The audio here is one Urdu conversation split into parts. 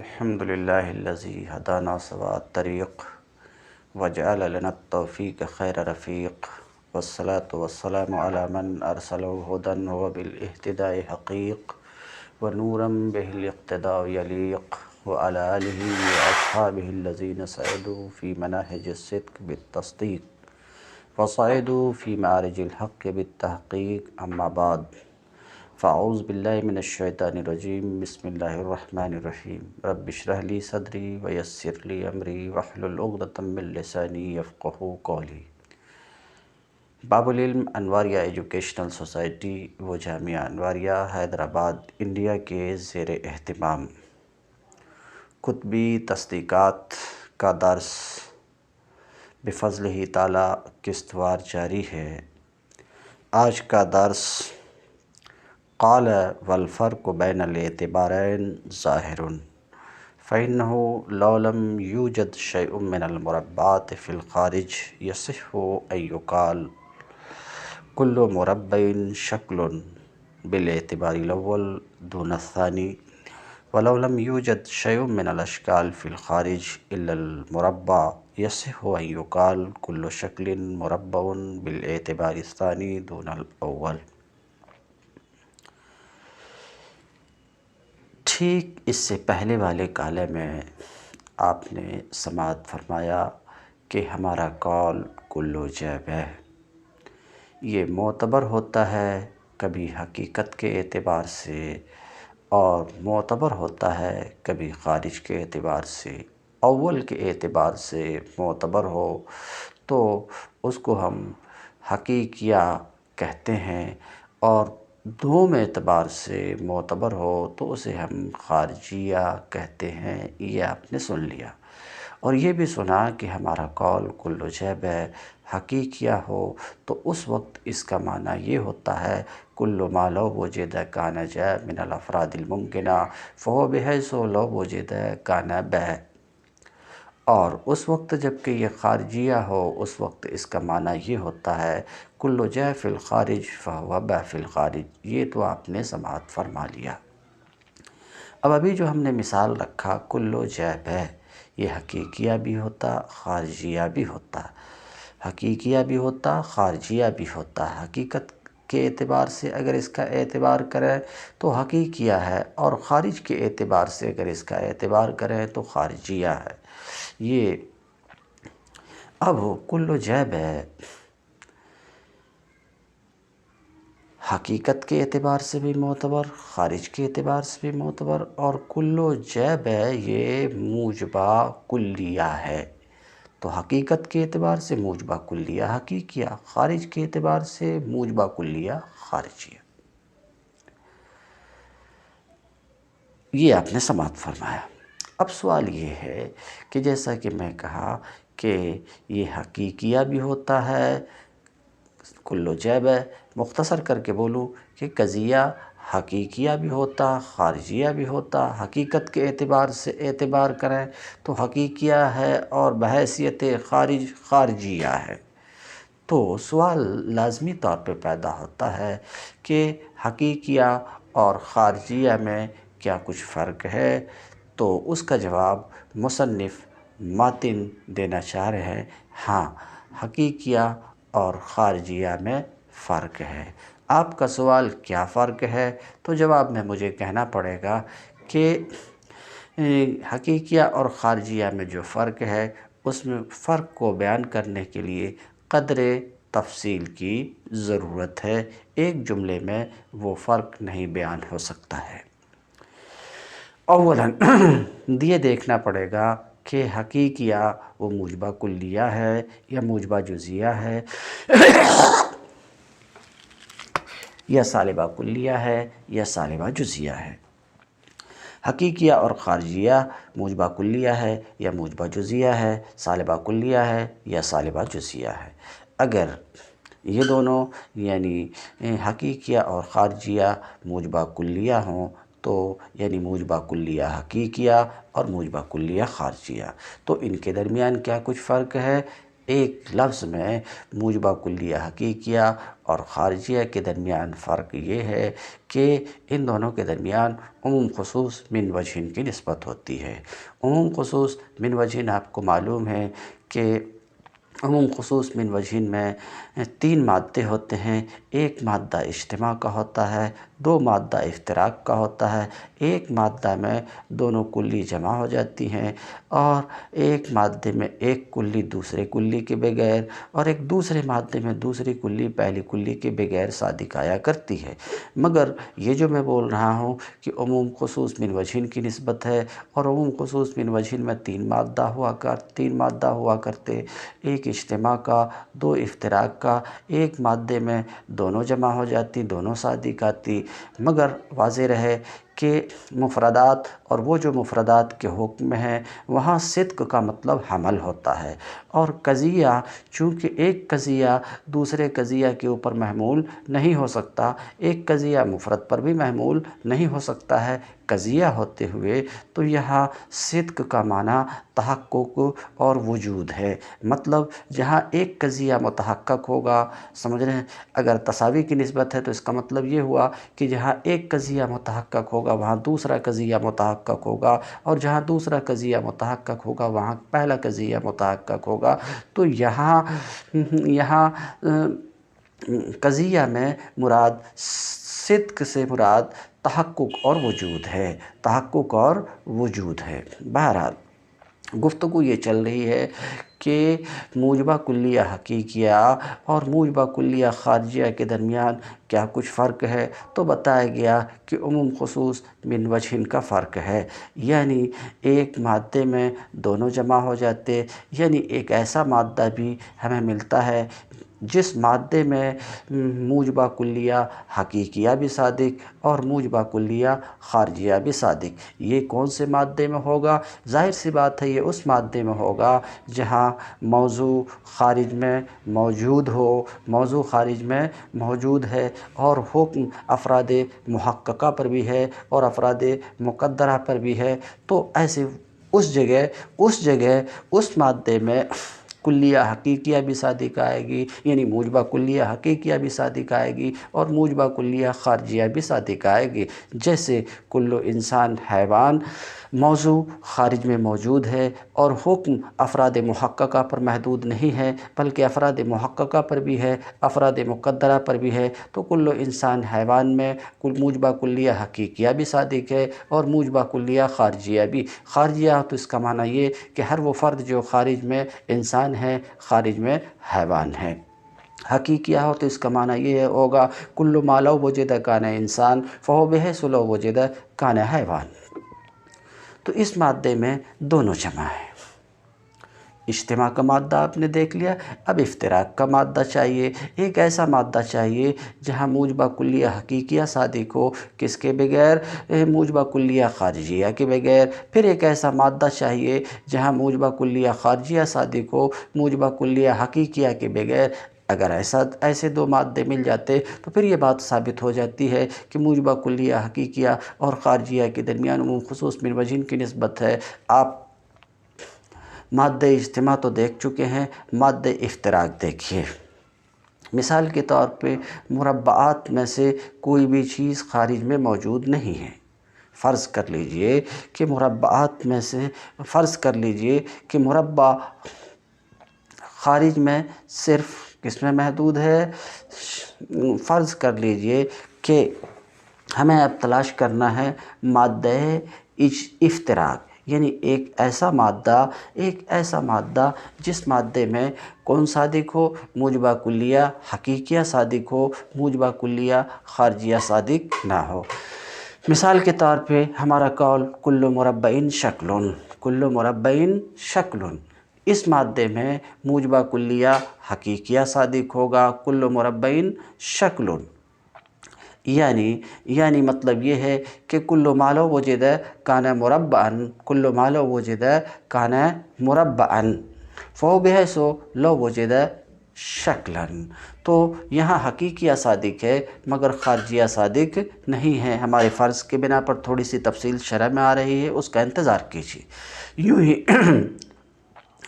الحمد لله الذي هدانا سواء الطريق وجعل لنا التوفيق خير رفيق والصلاة والسلام على من أرسله هدى وبالاهتداء حقيق ونورا به الاقتداء يليق وعلى آله وأصحابه الذين سعدوا في مناهج الصدق بالتصديق وصعدوا في معرج الحق بالتحقيق أما بعد فاعوذ باللہ من الشیطان الرجیم بسم اللہ الرحمن الرحیم رب اشرح لی صدری ویسر لی امری واحلل عقدۃ من لسانی یفقہوا قولی۔ باب العلم انواریہ ایجوکیشنل سوسائٹی و جامعہ انواریہ حیدرآباد انڈیا کے زیر اہتمام کتبی تصدیقات کا درس بفضلہ تعالی قسط وار جاری ہے۔ آج کا درس قال والفرق بین الاعتبارین ظاہر فإنه لو لم يوجد شيء من المربعات في الخارج يصح أن يقال كل مربع شكل بالاعتبار الأول دون الثاني ولو لم يوجد شيء من الأشكال في الخارج إلا المربع يصح أن يقال كل شكل مربع بالاعتبار الثاني دون الأول۔ ٹھیک اس سے پہلے والے کالے میں آپ نے سماعت فرمایا کہ ہمارا قول کلو جیب ہے، یہ معتبر ہوتا ہے کبھی حقیقت کے اعتبار سے اور معتبر ہوتا ہے کبھی خارج کے اعتبار سے۔ اول کے اعتبار سے معتبر ہو تو اس کو ہم حقیقیہ کہتے ہیں اور دوم اعتبار سے معتبر ہو تو اسے ہم خارجیہ کہتے ہیں۔ یہ آپ نے سن لیا اور یہ بھی سنا کہ ہمارا قول کلو جیب ہے۔ حقیقیہ ہو تو اس وقت اس کا معنی یہ ہوتا ہے کل ما لو وجد کان جیب من الافراد الممکنہ فہو بحیث لو وجد کان بہ، اور اس وقت جب کہ یہ خارجیہ ہو اس وقت اس کا معنی یہ ہوتا ہے کل جیب فی الخارج فہو بہ فی الخارج۔ یہ تو آپ نے سماعت فرما لیا۔ اب ابھی جو ہم نے مثال رکھا کلو جیب ہے، یہ حقیقیہ بھی ہوتا خارجیہ بھی ہوتا، حقیقیہ بھی ہوتا خارجیہ بھی ہوتا۔ حقیقت کے اعتبار سے اگر اس کا اعتبار کریں تو حقیقیہ ہے اور خارج کے اعتبار سے اگر اس کا اعتبار کریں تو خارجیہ ہے۔ یہ اب کلو جیب ہے، حقیقت کے اعتبار سے بھی معتبر خارج کے اعتبار سے بھی معتبر، اور کلو جیب ہے یہ موجبہ کلیہ ہے، تو حقیقت کے اعتبار سے موجبہ کلیہ حقیقیہ، خارج کے اعتبار سے موجبہ کلیہ خارجیہ۔ یہ آپ نے سماعت فرمایا۔ اب سوال یہ ہے کہ جیسا کہ میں کہا کہ یہ حقیقیہ بھی ہوتا ہے کلو جیب ہے، مختصر کر کے بولوں کہ قضیہ حقیقیہ بھی ہوتا خارجیہ بھی ہوتا۔ حقیقت کے اعتبار سے اعتبار کریں تو حقیقیہ ہے اور بحیثیت خارج خارجیہ ہے، تو سوال لازمی طور پہ پیدا ہوتا ہے کہ حقیقیہ اور خارجیہ میں کیا کچھ فرق ہے؟ تو اس کا جواب مصنف ماتن دینا چاہ رہے ہیں، ہاں حقیقیہ اور خارجیہ میں فرق ہے۔ آپ کا سوال کیا فرق ہے؟ تو جواب میں مجھے کہنا پڑے گا کہ حقیقیہ اور خارجیہ میں جو فرق ہے اس میں فرق کو بیان کرنے کے لیے قدر تفصیل کی ضرورت ہے، ایک جملے میں وہ فرق نہیں بیان ہو سکتا ہے۔ اولاً یہ دیکھنا پڑے گا کہ حقیقیہ وہ موجبہ کلیہ ہے یا موجبہ جزیہ ہے یا سالبہ کلیہ ہے یا سالبہ جزیہ ہے۔ حقیقیہ اور خارجیہ موجبہ کلیہ ہے یا موجبہ جزیہ ہے، سالبہ کلیہ ہے یا سالبہ جزیہ ہے۔ اگر یہ دونوں یعنی حقیقیہ اور خارجیہ موجبہ کلیہ ہوں تو یعنی موجبہ کلیہ حقیقیہ اور موجبہ کلیہ خارجیہ، تو ان کے درمیان کیا کچھ فرق ہے؟ ایک لفظ میں موجبہ کلیہ حقیقیہ اور خارجیہ کے درمیان فرق یہ ہے کہ ان دونوں کے درمیان عموم خصوص من وجہن کی نسبت ہوتی ہے۔ عموم خصوص من وجہن آپ کو معلوم ہے کہ عموم خصوص من وجہن میں 3 مادے ہوتے ہیں۔ ایک مادہ اجتماع کا ہوتا ہے، 2 مادہ افتراق کا ہوتا ہے، ایک مادہ میں دونوں کلی جمع ہو جاتی ہیں، اور ایک مادے میں ایک کلی دوسرے کلی کے بغیر، اور ایک دوسرے مادے میں دوسری کلی پہلی کلی کے بغیر صادق آیا کرتی ہے۔ مگر یہ جو میں بول رہا ہوں کہ عموم خصوص من وجہن کی نسبت ہے، اور عموم خصوص من وجہن میں 3 مادہ ہوا کرتے، ایک اجتماع کا، 2 افتراق کا، ایک مادے میں دونوں جمع ہو جاتی، دونوں صادق آتی۔ مگر واضح رہے کہ مفردات اور وہ جو مفردات کے حکم میں ہیں وہاں صدق کا مطلب حمل ہوتا ہے، اور قضیہ چونکہ ایک قضیہ دوسرے قضیہ کے اوپر محمول نہیں ہو سکتا، ایک قضیہ مفرد پر بھی محمول نہیں ہو سکتا ہے قضیہ ہوتے ہوئے، تو یہاں صدق کا معنی تحقق اور وجود ہے۔ مطلب جہاں ایک قضیہ متحقق ہوگا، سمجھ رہے ہیں، اگر تساوی کی نسبت ہے تو اس کا مطلب یہ ہوا کہ جہاں ایک قضیہ متحقق ہوگا وہاں دوسرا قضیہ متحقق ہوگا، اور جہاں دوسرا قضیہ متحقق ہوگا وہاں پہلا قضیہ متحقق ہوگا۔ تو یہاں قضیہ میں مراد صدق سے مراد تحقق اور وجود ہے، تحقق اور وجود ہے۔ بہرحال گفتگو یہ چل رہی ہے کہ موجبہ کلیہ حقیقیہ اور موجبہ کلیہ خارجیہ کے درمیان کیا کچھ فرق ہے، تو بتایا گیا کہ عموم خصوص من وجہن کا فرق ہے، یعنی ایک مادے میں دونوں جمع ہو جاتے، یعنی ایک ایسا مادہ بھی ہمیں ملتا ہے جس مادے میں موجبہ کلیہ حقیقیہ بھی صادق اور موجبہ کلیہ خارجیہ بھی صادق۔ یہ کون سے مادے میں ہوگا؟ ظاہر سی بات ہے یہ اس مادے میں ہوگا جہاں موضوع خارج میں موجود ہو، موضوع خارج میں موجود ہے اور حکم افراد محققہ پر بھی ہے اور افراد مقدرہ پر بھی ہے، تو ایسے اس جگہ اس مادے میں کلیہ حقیقیہ بھی صادق آئے گی، یعنی موجبہ کلیہ حقیقیہ بھی صادق آئے گی اور موجبہ کلیہ خارجیہ بھی صادق آئے گی۔ جیسے کل انسان حیوان موضوع خارج میں موجود ہے اور حکم افراد محققہ پر محدود نہیں ہے بلکہ افراد محققہ پر بھی ہے، افراد مقدرہ پر بھی ہے، تو کل انسان حیوان میں موجبہ کلیہ حقیقیہ بھی صادق ہے اور موجبہ کلیہ خارجیہ بھی۔ خارجیہ تو اس کا معنی یہ کہ ہر وہ فرد جو خارج میں انسان ہے خارج میں حیوان ہے۔ حقیقیہ ہو تو اس کا معنی یہ ہوگا کل ما لو وجد کان انسان فہو بحیث لو وجد کان حیوان۔ تو اس مادے میں دونوں جمع ہیں۔ اجتماع کا مادہ آپ نے دیکھ لیا، اب افتراق کا مادہ چاہیے، ایک ایسا مادہ چاہیے جہاں موجبہ کلیہ حقیقیہ صادق ہو، کس کے بغیر؟ موجبہ کلیہ خارجیہ کے بغیر۔ پھر ایک ایسا مادہ چاہیے جہاں موجبہ کلیہ خارجیہ صادق ہو، موجبہ کلیہ حقیقیہ کے بغیر۔ اگر ایسے 2 مادے مل جاتے تو پھر یہ بات ثابت ہو جاتی ہے کہ موجبہ کلیہ حقیقیہ اور خارجیہ کے درمیان عموم خصوص من وجہن کی نسبت ہے۔ آپ مادہ اجتماع تو دیکھ چکے ہیں، مادہ افتراق دیکھیے۔ مثال کے طور پہ مربعات میں سے کوئی بھی چیز خارج میں موجود نہیں ہے۔ فرض کر لیجئے کہ مربعات میں سے مربع خارج میں صرف کس میں محدود ہے؟ فرض کر لیجئے کہ ہمیں اب تلاش کرنا ہے مادہ افتراق، یعنی ایک ایسا مادہ جس مادے میں کون صادق ہو؟ موجبہ کلیہ حقیقیہ صادق ہو، موجبہ کلیہ خارجیہ صادق نہ ہو۔ مثال کے طور پہ ہمارا قول کل مربع شکل، اس مادے میں موجبہ کلیہ حقیقیہ صادق ہوگا، کل مربع شکل، یعنی مطلب یہ ہے کہ کل ما لو وجد کان مربعا فهو بحیث لو وجد شکلا۔ تو یہاں حقیقیہ صادق ہے مگر خارجیہ صادق نہیں ہے۔ ہمارے فرض کے بنا پر تھوڑی سی تفصیل شرح میں آ رہی ہے، اس کا انتظار کیجیے۔ یوں ہی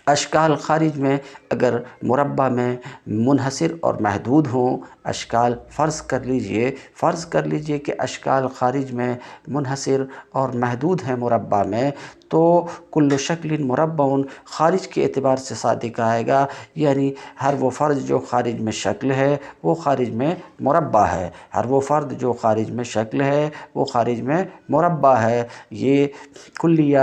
اشکال خارج میں اگر مربع میں منحصر اور محدود ہوں، اشکال فرض کر لیجئے کہ اشکال خارج میں منحصر اور محدود ہیں مربع میں، تو کل شکل مربع خارج کے اعتبار سے صادق آئے گا، یعنی ہر وہ فرد جو خارج میں شکل ہے وہ خارج میں مربع ہے، ہر وہ فرد جو خارج میں شکل ہے وہ خارج میں مربع ہے۔ یہ کلیہ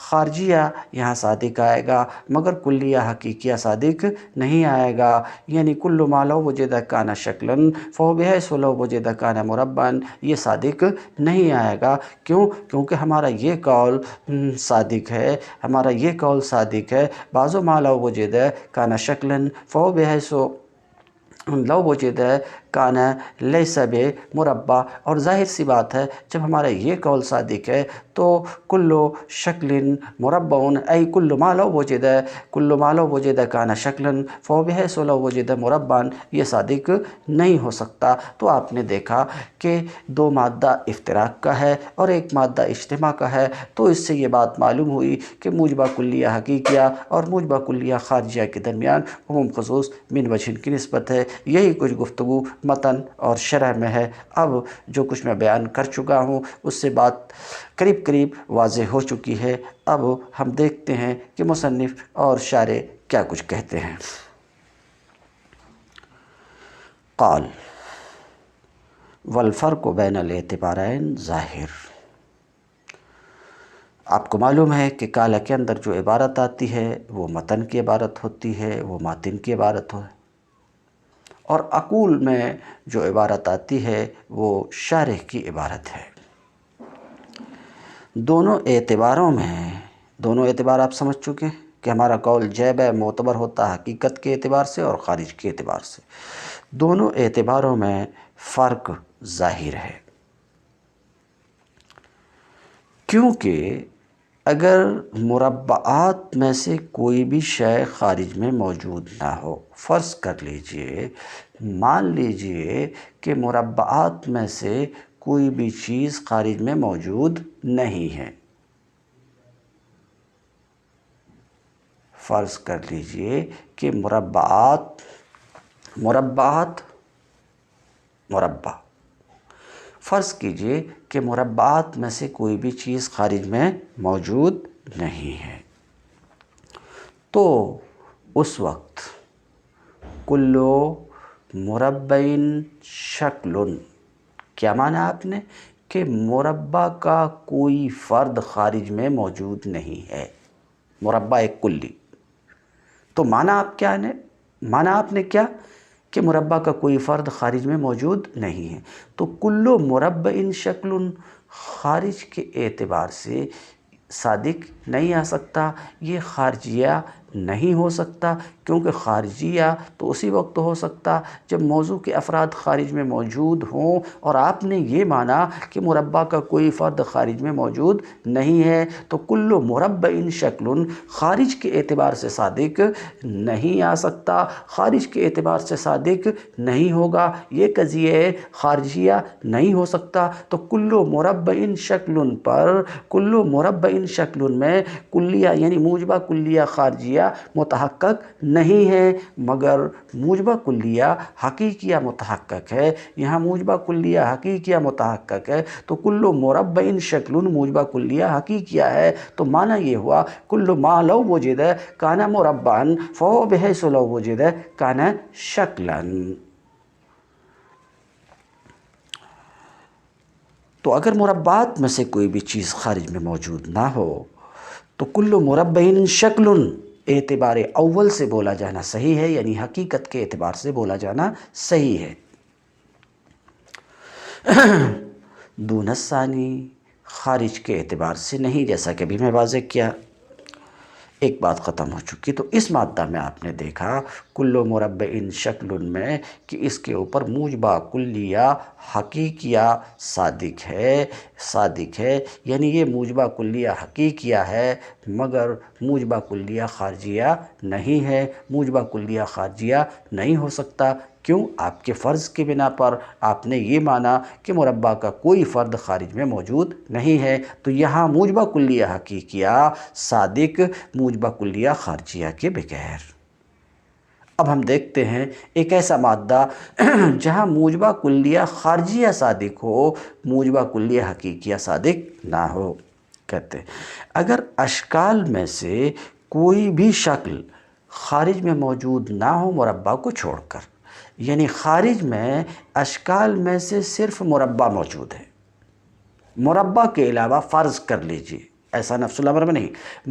خارجیہ یہاں صادق آئے گا، مگر کلیہ حقیقیہ صادق نہیں آئے گا، یعنی کل ما لو وجد کان شکلا فهو بحیث لو وجد کان مربعا، یہ صادق نہیں آئے گا۔ کیونکہ ہمارا یہ قول صادق ہے، بعض ما لو وجد کان شکلا فهو بحیث لو وجد کان لیس بمربع، اور ظاہر سی بات ہے جب ہمارا یہ قول صادق ہے تو کل شکل مربع ای کل ما لو وجد کان شکلا فهو بحیث لو وجد مربعا، یہ صادق نہیں ہو سکتا۔ تو آپ نے دیکھا کہ دو مادہ افتراق کا ہے اور ایک مادہ اجتماع کا ہے، تو اس سے یہ بات معلوم ہوئی کہ موجبہ کلیہ حقیقیہ اور موجبہ کلیہ خارجیہ کے درمیان عموم خصوص من وجہ کی نسبت ہے۔ یہی کچھ گفتگو متن اور شرح میں ہے۔ اب جو کچھ میں بیان کر چکا ہوں اس سے بات قریب واضح ہو چکی ہے۔ اب ہم دیکھتے ہیں کہ مصنف اور شارح کیا کچھ کہتے ہیں۔ قال والفرق بین الاعتبارین ظاہر۔ آپ کو معلوم ہے کہ قال کے اندر جو عبارت آتی ہے وہ متن کی عبارت ہوتی ہے، وہ ماتن کی عبارت ہے، اور اقول میں جو عبارت آتی ہے وہ شارح کی عبارت ہے۔ دونوں اعتبار آپ سمجھ چکے کہ ہمارا قول جیب ہے، معتبر ہوتا ہے حقیقت کے اعتبار سے اور خارج کے اعتبار سے۔ دونوں اعتباروں میں فرق ظاہر ہے، کیونکہ اگر مربعات میں سے کوئی بھی شے خارج میں موجود نہ ہو، فرض کر لیجئے، مان لیجئے کہ مربعات میں سے کوئی بھی چیز خارج میں موجود نہیں ہے، فرض کر لیجئے کہ فرض کیجئے کہ مربعات میں سے کوئی بھی چیز خارج میں موجود نہیں ہے، تو اس وقت کل مربع شکل، کیا مانا آپ نے کہ مربع کا کوئی فرد خارج میں موجود نہیں ہے، مربع ایک کلی، تو مانا آپ نے کیا کہ مربع کا کوئی فرد خارج میں موجود نہیں ہے، تو کل مربع شکل خارج کے اعتبار سے صادق نہیں آ سکتا، یہ خارجیہ نہیں ہو سکتا، کیونکہ خارجیہ تو اسی وقت ہو سکتا جب موضوع کے افراد خارج میں موجود ہوں، اور آپ نے یہ مانا کہ مربع کا کوئی فرد خارج میں موجود نہیں ہے، تو کل مربع شکل خارج کے اعتبار سے صادق نہیں آ سکتا، خارج کے اعتبار سے صادق نہیں ہوگا، یہ قضیہ خارجیہ نہیں ہو سکتا۔ تو کل مربع شکل پر کل مربع شکل میں کلیہ یعنی موجبہ کلیہ خارجیہ متحقق نہیں ہے، مگر موجبہ کلیہ حقیقیہ متحقق ہے۔ یہاں موجبہ کلیہ حقیقیہ متحقق ہے تو کل مربع شکل موجبہ کلیہ حقیقیہ ہے، تو معنی یہ ہوا کل ما لو وجد کان مربعا فهو بحیث لو وجد کان شکلا۔ تو اگر مربعات میں سے کوئی بھی چیز خارج میں موجود نہ ہو تو کل مربع شکل اعتبار اول سے بولا جانا صحیح ہے، یعنی حقیقت کے اعتبار سے بولا جانا صحیح ہے۔ دون الثانی، خارج کے اعتبار سے نہیں، جیسا کہ ابھی میں واضح کیا، ایک بات ختم ہو چکی۔ تو اس مادہ میں آپ نے دیکھا کل مربع شکل میں کہ اس کے اوپر موجبہ کلیہ حقیقیہ صادق ہے، یعنی یہ موجبہ کلیہ حقیقیہ ہے مگر موجبہ کلیہ خارجیہ نہیں ہے، موجبہ کلیہ خارجیہ نہیں ہو سکتا۔ کیوں؟ آپ کے فرض کی بنا پر آپ نے یہ مانا کہ مربع کا کوئی فرد خارج میں موجود نہیں ہے، تو یہاں موجبہ کلیہ حقیقیہ صادق موجبہ کلیہ خارجیہ کے بغیر۔ اب ہم دیکھتے ہیں ایک ایسا مادہ جہاں موجبہ کلیہ خارجیہ صادق ہو، موجبہ کلیہ حقیقیہ صادق نہ ہو۔ کہتے ہیں اگر اشکال میں سے کوئی بھی شکل خارج میں موجود نہ ہو مربع کو چھوڑ کر، یعنی خارج میں اشکال میں سے صرف مربع موجود ہے، مربع کے علاوہ فرض کر لیجئے، ایسا نفس الامر میں نہیں،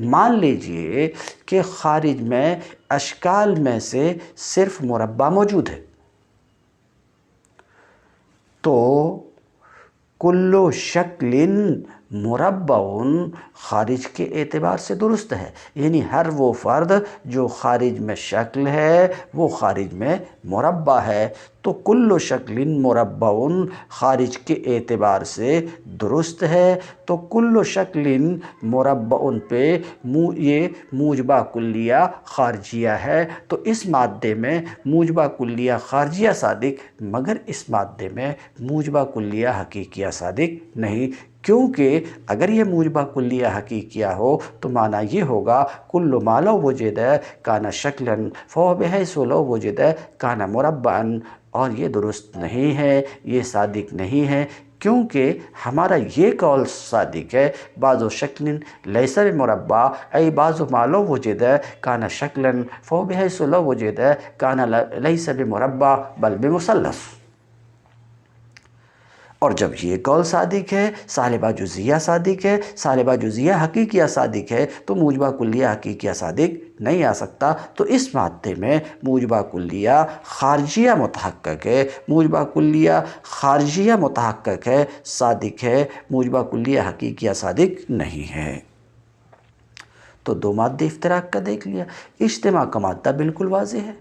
مان لیجئے کہ خارج میں اشکال میں سے صرف مربع موجود ہے، تو کل شکل مربع خارج کے اعتبار سے درست ہے، یعنی ہر وہ فرد جو خارج میں شکل ہے وہ خارج میں مربع ہے، تو کل شکل مربع خارج کے اعتبار سے درست ہے، تو کل شکل مربع پہ یہ موجبہ کلیہ خارجیہ ہے، تو اس مادے میں موجبہ کلیہ خارجیہ صادق، مگر اس مادے میں موجبہ کلیہ حقیقیہ صادق نہیں، کیونکہ اگر یہ موجبہ کلیہ حقیقیہ ہو تو معنی یہ ہوگا کل ما لو وجد کان شکلا فهو بحیث لو وجد کان مربعا، اور یہ درست نہیں ہے، یہ صادق نہیں ہے، کیونکہ ہمارا یہ قول صادق ہے بعض شکل لیس بمربع ای بعض ما لو وجد کان شکلا فهو بحیث لو وجد کان لیس بمربع بل بمثلث۔ اور جب یہ قول صادق ہے، سالبہ جزیہ صادق ہے، سالبہ جزیہ حقیقیہ صادق ہے، تو موجبہ کلیہ حقیقیہ صادق نہیں آ سکتا، تو اس مادے میں موجبہ کلیہ خارجیہ متحقق ہے، موجبہ کلیہ خارجیہ متحقق ہے، صادق ہے، موجبہ کلیہ حقیقیہ صادق نہیں ہے۔ تو دو مادے افتراق کا دیکھ لیا، اجتماع کا مادہ بالکل واضح ہے،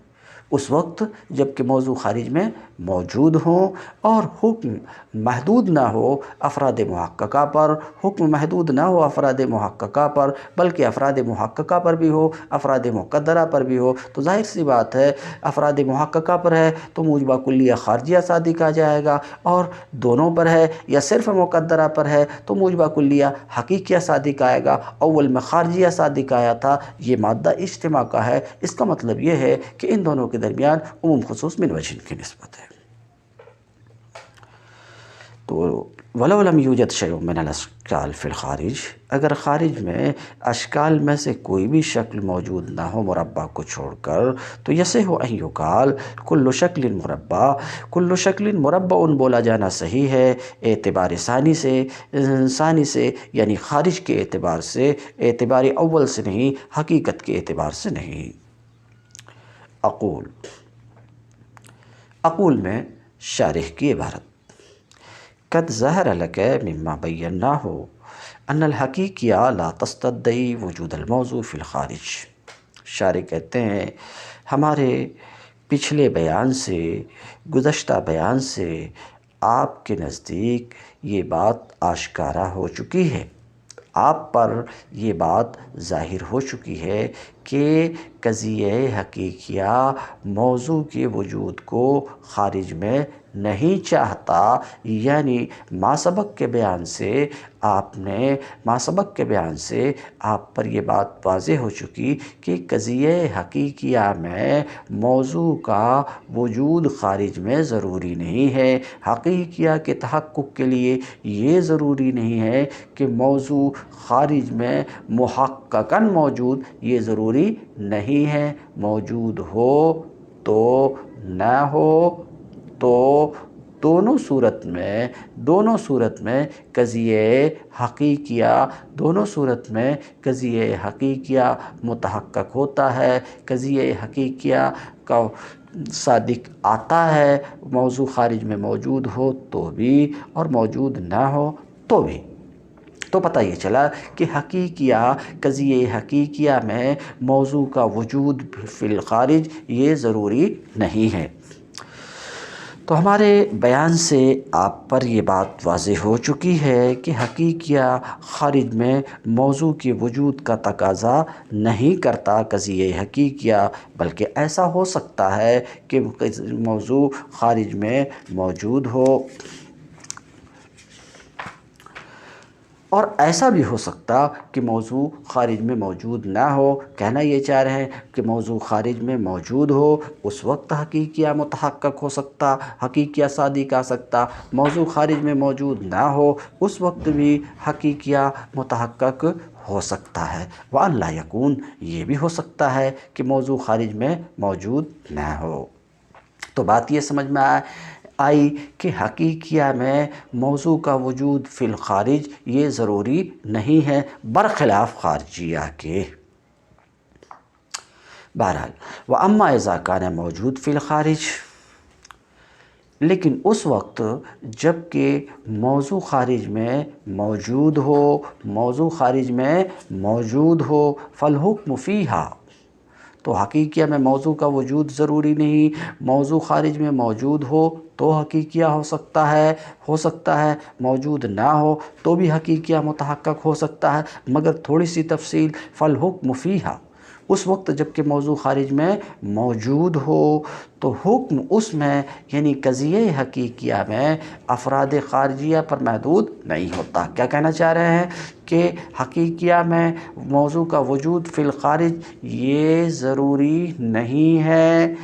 اس وقت جب کہ موضوع خارج میں موجود ہوں اور حکم محدود نہ ہو افراد محققہ پر، حکم محدود نہ ہو افراد محققہ پر بلکہ افراد محققہ پر بھی ہو، افراد مقدرہ پر بھی ہو، تو ظاہر سی بات ہے افراد محققہ پر ہے تو موجبہ کلیہ خارجیہ صادق آ جائے گا، اور دونوں پر ہے یا صرف مقدرہ پر ہے تو موجبہ کلیہ حقیقیہ صادق آئے گا، اول میں خارجیہ صادق آیا تھا، یہ مادہ اجتماع کا ہے، اس کا مطلب یہ ہے کہ ان دونوں کے درمیان عموم خصوص من وجہ کی نسبت ہے۔ تو وَلَوْ لَمْ يُوجَدْ شَيْءٌ مِّنَ الْأَشْكَالِ فِي الْخَارِجِ، اگر خارج میں اشکال میں سے کوئی بھی شکل موجود نہ ہو مربع کو چھوڑ کر، تو یصح ان یقال کل شکل مربع، کل شکل مربع بولا جانا صحیح ہے اعتبار ثانی سے یعنی خارج کے اعتبار سے، اعتبار اول سے نہیں، حقیقت کے اعتبار سے نہیں۔ اقول میں شارح کی عبارت، قد ظہر لک مما بیناہ ان الحقیقیہ لا تستدعی وجود الموضوع فی الخارج۔ شارح کہتے ہیں ہمارے پچھلے بیان سے، گزشتہ بیان سے آپ کے نزدیک یہ بات آشکارا ہو چکی ہے، آپ پر یہ بات ظاہر ہو چکی ہے کہ قضیہ حقیقیہ موضوع کے وجود کو خارج میں نہیں چاہتا، یعنی ما سبق کے بیان سے آپ پر یہ بات واضح ہو چکی کہ قضیہ حقیقیہ میں موضوع کا وجود خارج میں ضروری نہیں ہے، حقیقیہ کے تحقق کے لیے یہ ضروری نہیں ہے کہ موضوع خارج میں محققاً موجود، یہ ضروری نہیں ہے، موجود ہو تو نہ ہو تو دونوں صورت میں قضیہ حقیقیہ متحقق ہوتا ہے، قضیہ حقیقیہ کا صادق آتا ہے، موضوع خارج میں موجود ہو تو بھی اور موجود نہ ہو تو بھی۔ تو پتہ یہ چلا کہ قضیہ حقیقیہ میں موضوع کا وجود فی الخارج یہ ضروری نہیں ہے۔ تو ہمارے بیان سے آپ پر یہ بات واضح ہو چکی ہے کہ حقیقیہ خارج میں موضوع کے وجود کا تقاضا نہیں کرتا قضیہ حقیقیہ، بلکہ ایسا ہو سکتا ہے کہ موضوع خارج میں موجود ہو، اور ایسا بھی ہو سکتا کہ موضوع خارج میں موجود نہ ہو۔ کہنا یہ چاہ رہے ہیں کہ موضوع خارج میں موجود ہو، اس وقت حقیقیہ متحقق ہو سکتا، حقیقیہ صادق آ سکتا۔ موضوع خارج میں موجود نہ ہو، اس وقت بھی حقیقیہ متحقق ہو سکتا ہے۔ وَأَلَّا یکون، یہ بھی ہو سکتا ہے کہ موضوع خارج میں موجود نہ ہو۔ تو بات یہ سمجھ میں آئی کہ حقیقیہ میں موضوع کا وجود فی الخارج یہ ضروری نہیں ہے، برخلاف خارجیہ کے۔ بہرحال وَأَمَّا إِذَا كَانَ موجود فی الخارج، لیکن اس وقت جب کہ موضوع خارج میں موجود ہو، موضوع خارج میں موجود ہو، فالحکم فیہا، تو حقیقیہ میں موضوع کا وجود ضروری نہیں، موضوع خارج میں موجود ہو تو حقیقیہ ہو سکتا ہے، موجود نہ ہو تو بھی حقیقیہ متحقق ہو سکتا ہے، مگر تھوڑی سی تفصیل، فالحکم فیہا، اس وقت جب کہ موضوع خارج میں موجود ہو تو حکم اس میں یعنی قضیہ حقیقیہ میں افراد خارجیہ پر محدود نہیں ہوتا۔ کیا کہنا چاہ رہے ہیں کہ حقیقیہ میں موضوع کا وجود فی الخارج یہ ضروری نہیں ہے۔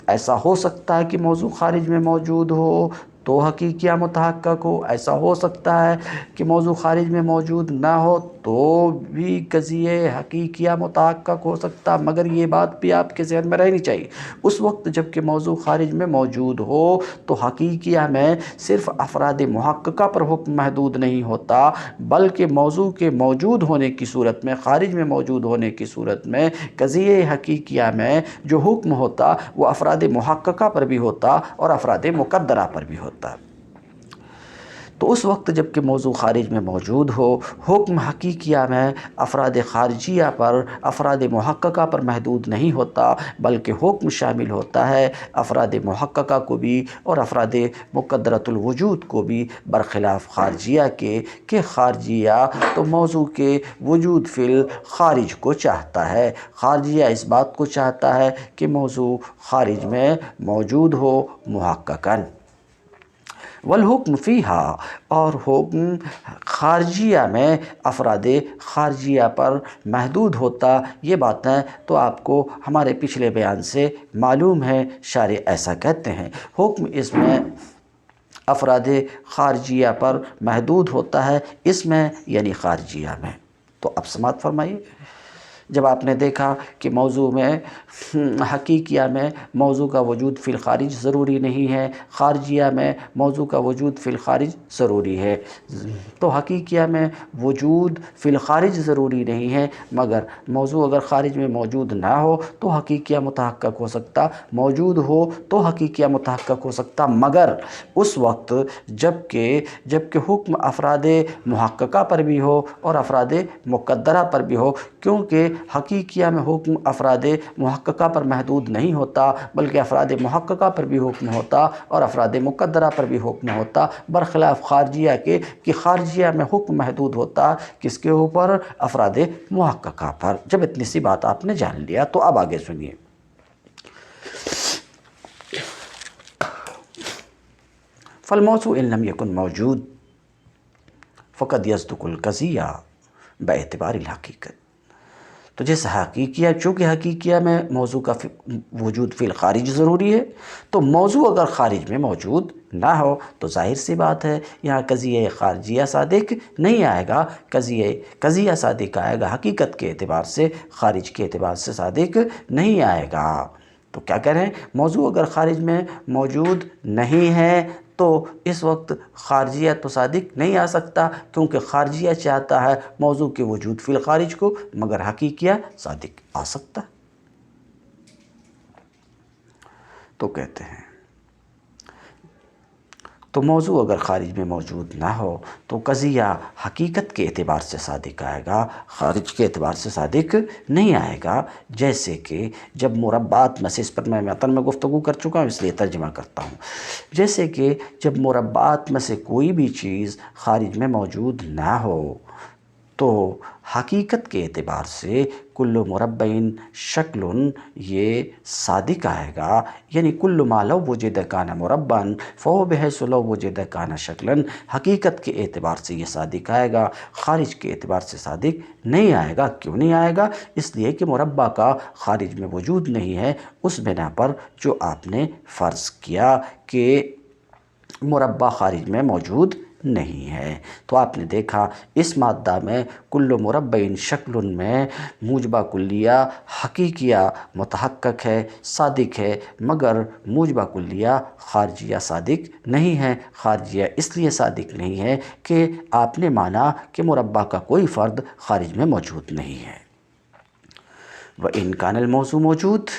ایسا ہو سکتا ہے کہ موضوع خارج میں موجود ہو تو حقیقیہ متحقق ہو، ایسا ہو سکتا ہے کہ موضوع خارج میں موجود نہ ہو تو بھی قضیہ حقیقیہ متحقق ہو سکتا، مگر یہ بات بھی آپ کے ذہن میں رہنی چاہیے۔ اس وقت جب کہ موضوع خارج میں موجود ہو تو حقیقیہ میں صرف افراد محققہ پر حکم محدود نہیں ہوتا، بلکہ موضوع کے موجود ہونے کی صورت میں، خارج میں موجود ہونے کی صورت میں قضیہ حقیقیہ میں جو حکم ہوتا وہ افراد محققہ پر بھی ہوتا اور افراد مقدرہ پر بھی ہوتا۔ تو اس وقت جب کہ موضوع خارج میں موجود ہو، حکم حقیقیہ میں افراد خارجیہ پر، افراد محققہ پر محدود نہیں ہوتا، بلکہ حکم شامل ہوتا ہے افراد محققہ کو بھی اور افراد مقدرۃ الوجود کو بھی، برخلاف خارجیہ کے کہ خارجیہ تو موضوع کے وجود فی الخارج کو چاہتا ہے۔ خارجیہ اس بات کو چاہتا ہے کہ موضوع خارج میں موجود ہو محققاً۔ والحکم فیہا، اور حکم خارجیہ میں افراد خارجیہ پر محدود ہوتا۔ یہ باتیں تو آپ کو ہمارے پچھلے بیان سے معلوم ہے، شارح ایسا کہتے ہیں، حکم اس میں افراد خارجیہ پر محدود ہوتا ہے، اس میں یعنی خارجیہ میں۔ تو اب سماعت فرمائیے، جب آپ نے دیکھا کہ موضوع میں حقیقیہ میں موضوع کا وجود فی الخارج ضروری نہیں ہے، خارجیہ میں موضوع کا وجود فی الخارج ضروری ہے، تو حقیقیہ میں وجود فی الخارج ضروری نہیں ہے، مگر موضوع اگر خارج میں موجود نہ ہو تو حقیقیہ متحقق ہو سکتا، موجود ہو تو حقیقیہ متحقق ہو سکتا، مگر اس وقت جب کہ حکم افراد محققہ پر بھی ہو اور افراد مقدرہ پر بھی ہو، کیونکہ حقیقیہ میں حکم افراد محققہ پر محدود نہیں ہوتا، بلکہ افراد محققہ پر بھی حکم ہوتا اور افراد مقدرہ پر بھی حکم ہوتا، برخلاف خارجیہ کے کہ خارجیہ میں حکم محدود ہوتا کس کے اوپر؟ افراد محققہ پر۔ جب اتنی سی بات آپ نے جان لیا تو اب آگے سنیے۔ فالموضوع ان لم يكن موجود فقد يصدق القضیہ باعتبار الحقیقت، تو جیسے حقیقیہ، چونکہ حقیقیہ میں موضوع کا وجود فی الخارج ضروری ہے، تو موضوع اگر خارج میں موجود نہ ہو تو ظاہر سی بات ہے یہاں قضیہ خارجیہ صادق نہیں آئے گا، قضیہ صادق آئے گا حقیقت کے اعتبار سے، خارج کے اعتبار سے صادق نہیں آئے گا۔ تو کیا کہہ رہے ہیں؟ موضوع اگر خارج میں موجود نہیں ہے تو اس وقت خارجیہ تو صادق نہیں آ سکتا، کیونکہ خارجیہ چاہتا ہے موضوع کے وجود فی الخارج کو، مگر حقیقیہ صادق آ سکتا۔ تو کہتے ہیں تو موضوع اگر خارج میں موجود نہ ہو تو قضیہ حقیقت کے اعتبار سے صادق آئے گا، خارج کے اعتبار سے صادق نہیں آئے گا۔ جیسے کہ جب مربعات میں سے، اس پر میں متن میں گفتگو کر چکا ہوں اس لیے ترجمہ کرتا ہوں، جیسے کہ جب مربعات میں سے کوئی بھی چیز خارج میں موجود نہ ہو تو حقیقت کے اعتبار سے کل مربع شکل یہ صادق آئے گا، یعنی کل ما لو وجد کان مربعا فهو بحیث لو وجد کان شکلا، حقیقت کے اعتبار سے یہ صادق آئے گا، خارج کے اعتبار سے صادق نہیں آئے گا۔ کیوں نہیں آئے گا؟ اس لیے کہ مربع کا خارج میں وجود نہیں ہے، اس بنا پر جو آپ نے فرض کیا کہ مربع خارج میں موجود نہیں ہے۔ تو آپ نے دیکھا اس مادہ میں کل مربع شکل میں موجبہ کلیہ حقیقیہ متحقق ہے، صادق ہے، مگر موجبہ کلیہ خارجیہ صادق نہیں ہے۔ خارجیہ اس لیے صادق نہیں ہے کہ آپ نے مانا کہ مربع کا کوئی فرد خارج میں موجود نہیں ہے۔ وَإِنْ كَانَ الْمَوْضُوع موجود،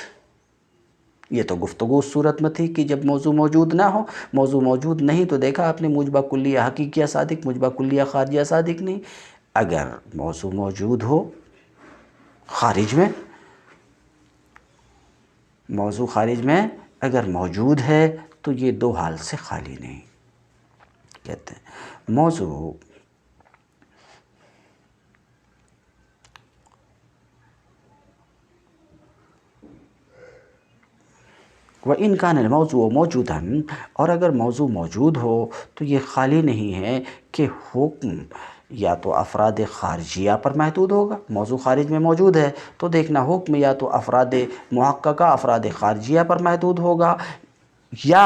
یہ تو گفتگو اس صورت میں تھی کہ جب موضوع موجود نہ ہو، موضوع موجود نہیں تو دیکھا آپ نے موجبہ کلیہ حقیقیہ صادق، موجبہ کلیہ خارجیہ صادق نہیں۔ اگر موضوع موجود ہو خارج میں، موضوع خارج میں اگر موجود ہے تو یہ دو حال سے خالی نہیں۔ کہتے ہیں موضوع وَإِنْ كَانَ الْمَوْضُوعُ مَوْجُودًا، اور اگر موضوع موجود ہو تو یہ خالی نہیں ہے کہ حکم یا تو افراد خارجیہ پر محدود ہوگا۔ موضوع خارج میں موجود ہے تو دیکھنا حکم یا تو افراد محققہ، افراد خارجیہ پر محدود ہوگا، یا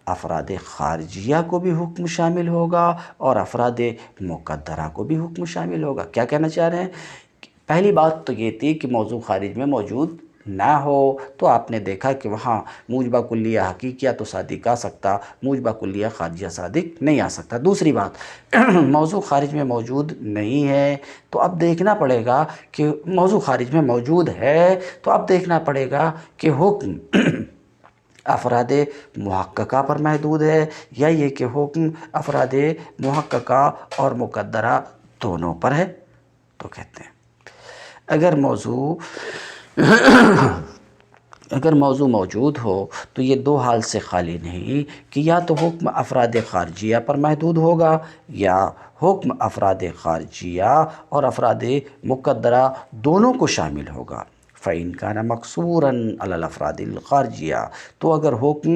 افراد خارجیہ کو بھی حکم شامل ہوگا اور افراد مقدرہ کو بھی حکم شامل ہوگا۔ کیا کہنا چاہ رہے ہیں؟ پہلی بات تو یہ تھی کہ موضوع خارج میں موجود نہ ہو تو آپ نے دیکھا کہ وہاں موجبہ کلیہ حقیقیہ تو صادق آ سکتا، موجبہ کلیہ خارجیہ صادق نہیں آ سکتا۔ دوسری بات، موضوع خارج میں موجود نہیں ہے تو اب دیکھنا پڑے گا کہ موضوع خارج میں موجود ہے تو اب دیکھنا پڑے گا کہ حکم افراد محققہ پر محدود ہے یا یہ کہ حکم افراد محققہ اور مقدرہ دونوں پر ہے۔ تو کہتے ہیں اگر موضوع موجود ہو تو یہ دو حال سے خالی نہیں کہ یا تو حکم افراد خارجیہ پر محدود ہوگا یا حکم افراد خارجیہ اور افراد مقدرہ دونوں کو شامل ہوگا۔ فَإِنْ كَانَ مَقْصُورًا عَلَى الْأَفْرَادِ الْخَارِجِيَّةِ، تو اگر حکم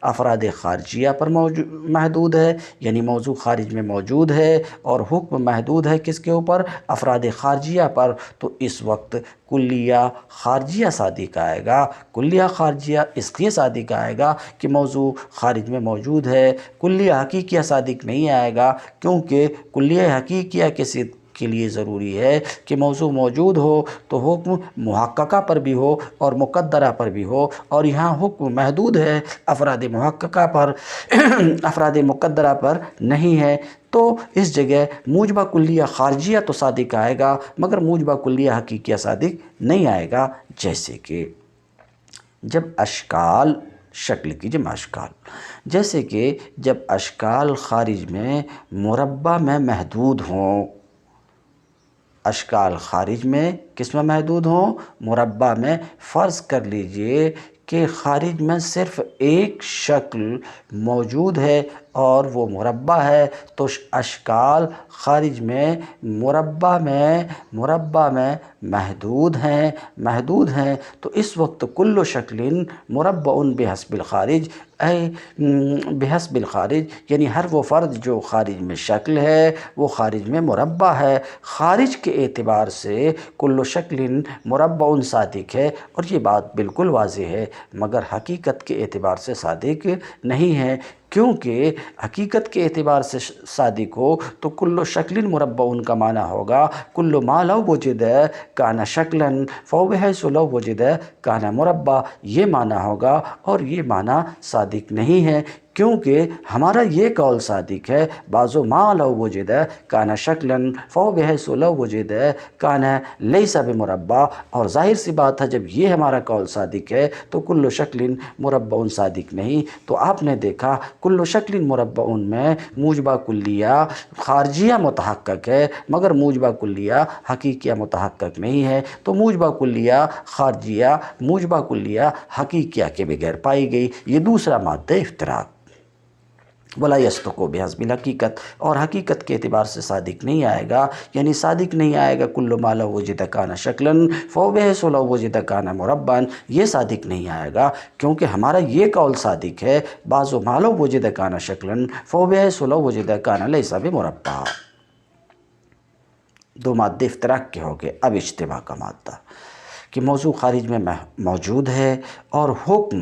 افراد خارجیہ پر محدود ہے، یعنی موضوع خارج میں موجود ہے اور حکم محدود ہے کس کے اوپر؟ افراد خارجیہ پر، تو اس وقت کلیہ خارجیہ صادق آئے گا۔ کلیہ خارجیہ اس لیے صادق آئے گا کہ موضوع خارج میں موجود ہے، کلیہ حقیقیہ صادق نہیں آئے گا، کیونکہ کلیہ حقیقیہ کے لیے ضروری ہے کہ موضوع موجود ہو تو حکم محققہ پر بھی ہو اور مقدرہ پر بھی ہو، اور یہاں حکم محدود ہے افراد محققہ پر، افراد مقدرہ پر نہیں ہے، تو اس جگہ موجبہ کلیہ خارجیہ تو صادق آئے گا مگر موجبہ کلیہ حقیقیہ صادق نہیں آئے گا۔ جیسے کہ جب اشکال، شکل کی جمع اشکال، جیسے کہ جب اشکال خارج میں مربع میں محدود ہوں، اشکال خارج میں کس میں محدود ہوں؟ مربع میں۔ فرض کر لیجئے کہ خارج میں صرف ایک شکل موجود ہے اور وہ مربع ہے، تو اشکال خارج میں مربع میں محدود ہیں تو اس وقت کل شکل مربع بحسب الخارج، بحسب الخارج، یعنی ہر وہ فرد جو خارج میں شکل ہے وہ خارج میں مربع ہے۔ خارج کے اعتبار سے کل شکل مربع صادق ہے اور یہ بات بالکل واضح ہے، مگر حقیقت کے اعتبار سے صادق نہیں ہے، کیونکہ حقیقت کے اعتبار سے صادق ہو تو کل شکل مربع کا معنی ہوگا کل ما لو وجد کان شکلا فهو بحیث لو وجد کان مربع، یہ معنی ہوگا، اور یہ معنی صادق نہیں ہے، کیونکہ ہمارا یہ قول صادق ہے، بعضو ما لو وجد کانا شکلاً فو بحیث لو وجد کانا لیس بمربع، اور ظاہر سی بات ہے جب یہ ہمارا قول صادق ہے تو کل شکل مربع صادق نہیں۔ تو آپ نے دیکھا کل شکل مربع میں موجبہ کلیہ خارجیہ متحقق ہے مگر موجبہ کلیہ حقیقیہ متحقق نہیں ہے، تو موجبہ کلیہ خارجیہ موجبہ کلیہ حقیقیہ کے بغیر پائی گئی، یہ دوسرا مادہ افتراق۔ ولا یصدق بحسب الحقیقت، اور حقیقت کے اعتبار سے صادق نہیں آئے گا، یعنی صادق نہیں آئے گا کل ما لو وجد کان شکلاً فهو بحیث لو وجد کان مربعاً، یہ صادق نہیں آئے گا کیونکہ ہمارا یہ قول صادق ہے بعض ما لو وجد کان شکلاً فهو بحیث لو وجد کان لیس بمربع۔ دو مادے افتراق کے ہو گئے۔ اب اجتماع کا مادہ کہ موضوع خارج میں موجود ہے اور حکم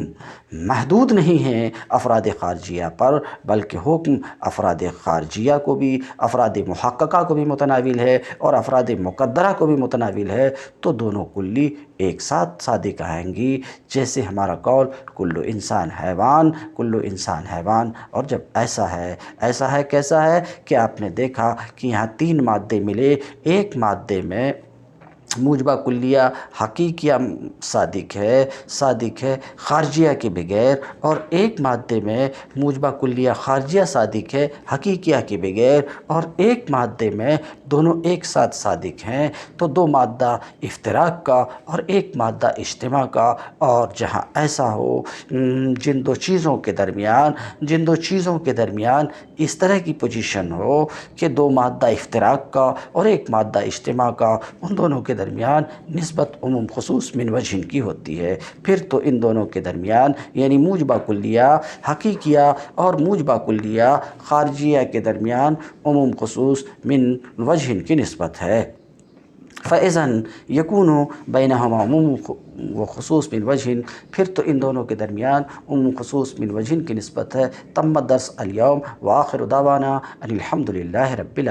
محدود نہیں ہے افراد خارجیہ پر، بلکہ حکم افراد خارجیہ کو بھی، افراد محققہ کو بھی متناول ہے اور افراد مقدرہ کو بھی متناول ہے، تو دونوں کلی ایک ساتھ صادق آئیں گی۔ جیسے ہمارا قول کلو انسان حیوان، کلو انسان حیوان، اور جب ایسا ہے کیسا ہے کہ آپ نے دیکھا کہ یہاں تین مادے ملے، ایک مادے میں موجبہ کلیہ حقیقیہ صادق ہے خارجیہ کے بغیر، اور ایک مادے میں موجبہ کلیہ خارجیہ صادق ہے حقیقیہ کے بغیر، اور ایک مادے میں دونوں ایک ساتھ صادق ہیں، تو دو مادہ افتراق کا اور ایک مادہ اجتماع کا۔ اور جہاں ایسا ہو جن دو چیزوں کے درمیان اس طرح کی پوزیشن ہو کہ دو مادہ افتراق کا اور ایک مادہ اجتماع کا، ان دونوں کے درمیان نسبت عموم خصوص من وجہ کی ہوتی ہے، پھر تو ان دونوں کے درمیان یعنی موجبہ کلیہ حقیقیہ اور موجبہ کلیہ خارجیہ کے درمیان عموم خصوص من وجہ کی نسبت ہے۔ فَإِذَنْ يَكُونُ بَيْنَهُمَا عموم و خصوص من وجہ، پھر تو ان دونوں کے درمیان عموم خصوص من وجہ کی نسبت ہے۔ تم الدرس اليوم وآخر دعوانا ان الحمد للہ رب العالمین۔